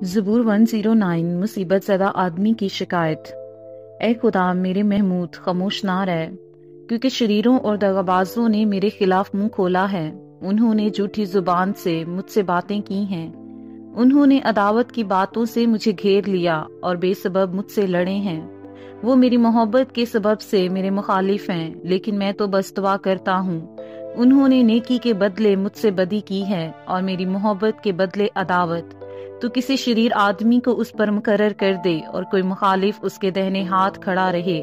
زبور 109 مصیبت زدہ آدمی کی شکایت۔ اے خدا میرے محمود خاموش نہ رہ، کیونکہ شریروں اور دغابازوں نے میرے خلاف منہ کھولا ہے۔ انہوں نے جھوٹی زبان سے مجھ سے باتیں کی ہیں، انہوں نے عداوت کی باتوں سے مجھے گھیر لیا اور بے سبب مجھ سے لڑے ہیں۔ وہ میری محبت کے سبب سے میرے مخالف ہیں، لیکن میں تو بس دعا کرتا ہوں۔ انہوں نے نیکی کے بدلے مجھ سے بدی کی ہے اور میری محبت کے بدلے عداوت۔ تو کسی شریر آدمی کو اس پر مقرر کر دے اور کوئی مخالف اس کے دہنے ہاتھ کھڑا رہے۔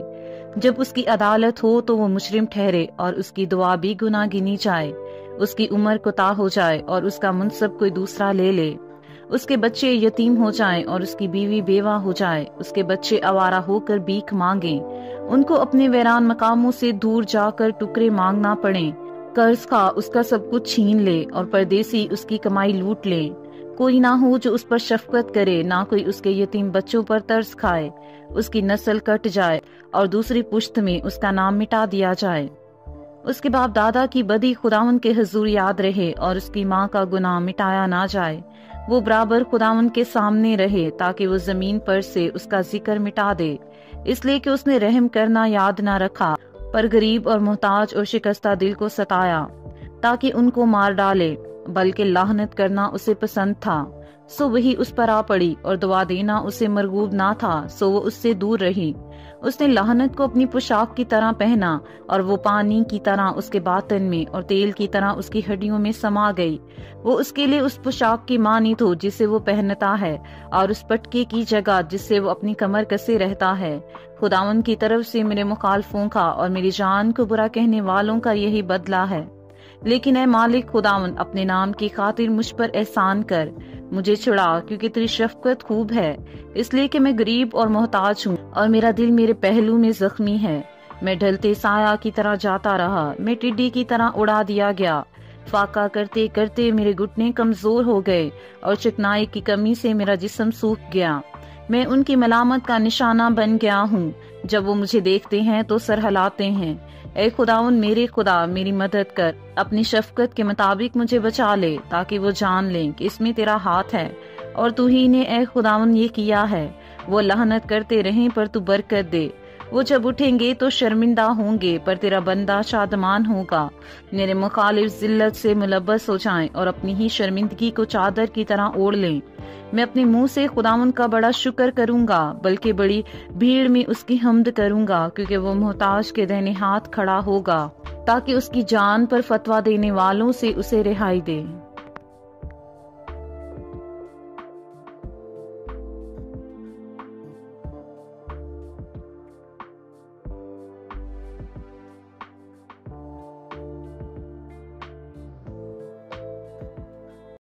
جب اس کی عدالت ہو تو وہ مجرم ٹھہرے اور اس کی دعا بھی گناہ گنی جائے، اس کی عمر کوتاہ ہو جائے اور اس کا منصب کوئی دوسرا لے لے، اس کے بچے یتیم ہو جائیں اور اس کی بیوی بیوہ ہو جائے، اس کے بچے آوارہ ہو کر بھیک مانگیں، ان کو اپنے ویران مقاموں سے دور جا کر ٹکڑے مانگنا پڑیں، قرض خواہ اس کا سب کچھ چھین لے اور پردیسی اس کی کمائی لوٹ لے۔ کوئی نہ ہو جو اس پر شفقت کرے، نہ کوئی اس کے یتیم بچوں پر ترس کھائے، اس کی نسل کٹ جائے اور دوسری پشت میں اس کا نام مٹا دیا جائے۔ اس کے باپ دادا کی بدی خداوند کے حضور یاد رہے اور اس کی ماں کا گناہ مٹایا نہ جائے۔ وہ برابر خداوند کے سامنے رہے تاکہ وہ زمین پر سے اس کا ذکر مٹا دے، اس لیے کہ اس نے رحم کرنا یاد نہ رکھا، پر غریب اور محتاج اور شکستہ دل کو ستایا تاکہ ان کو مار ڈالے، بلکہ لعنت کرنا اسے پسند تھا، سو وہی اس پر آ پڑی، اور دعا دینا اسے مرغوب نہ تھا، سو وہ اس سے دور رہی۔ اس نے لعنت کو اپنی پوشاک کی طرح پہنا، اور وہ پانی کی طرح اس کے باطن میں اور تیل کی طرح اس کی ہڈیوں میں سما گئی۔ وہ اس کے لیے اس پوشاک کی مانند ہو جسے وہ پہنتا ہے، اور اس پٹکے کی جگہ جس سے وہ اپنی کمر کسے رہتا ہے۔ خداوند کی طرف سے میرے مخالفوں کا اور میری جان کو برا کہنے والوں کا یہی بدلہ ہے۔ لیکن اے مالک خداوند، اپنے نام کی خاطر مجھ پر احسان کر، مجھے چھڑا، کیونکہ تیری شفقت خوب ہے، اس لیے کہ میں غریب اور محتاج ہوں اور میرا دل میرے پہلو میں زخمی ہے۔ میں ڈھلتے سایہ کی طرح جاتا رہا، میں ٹڈی کی طرح اڑا دیا گیا۔ فاقہ کرتے کرتے میرے گھٹنے کمزور ہو گئے اور چکنائی کی کمی سے میرا جسم سوکھ گیا۔ میں ان کی ملامت کا نشانہ بن گیا ہوں، جب وہ مجھے دیکھتے ہیں تو سر ہلاتے ہیں۔ اے خداوند میرے خدا، میری مدد کر، اپنی شفقت کے مطابق مجھے بچا لے، تاکہ وہ جان لیں کہ اس میں تیرا ہاتھ ہے اور تو ہی نے اے خداوند یہ کیا ہے۔ وہ لعنت کرتے رہیں پر تو برکت دے، وہ جب اٹھیں گے تو شرمندہ ہوں گے پر تیرا بندہ شادمان ہوگا۔ میرے مخالف ذلت سے ملبس ہو جائیں اور اپنی ہی شرمندگی کو چادر کی طرح اوڑھ لیں۔ میں اپنے منہ سے خداوند کا بڑا شکر کروں گا، بلکہ بڑی بھیڑ میں اس کی حمد کروں گا، کیونکہ وہ محتاج کے دہنے ہاتھ کھڑا ہوگا، تاکہ اس کی جان پر فتویٰ دینے والوں سے اسے رہائی دے۔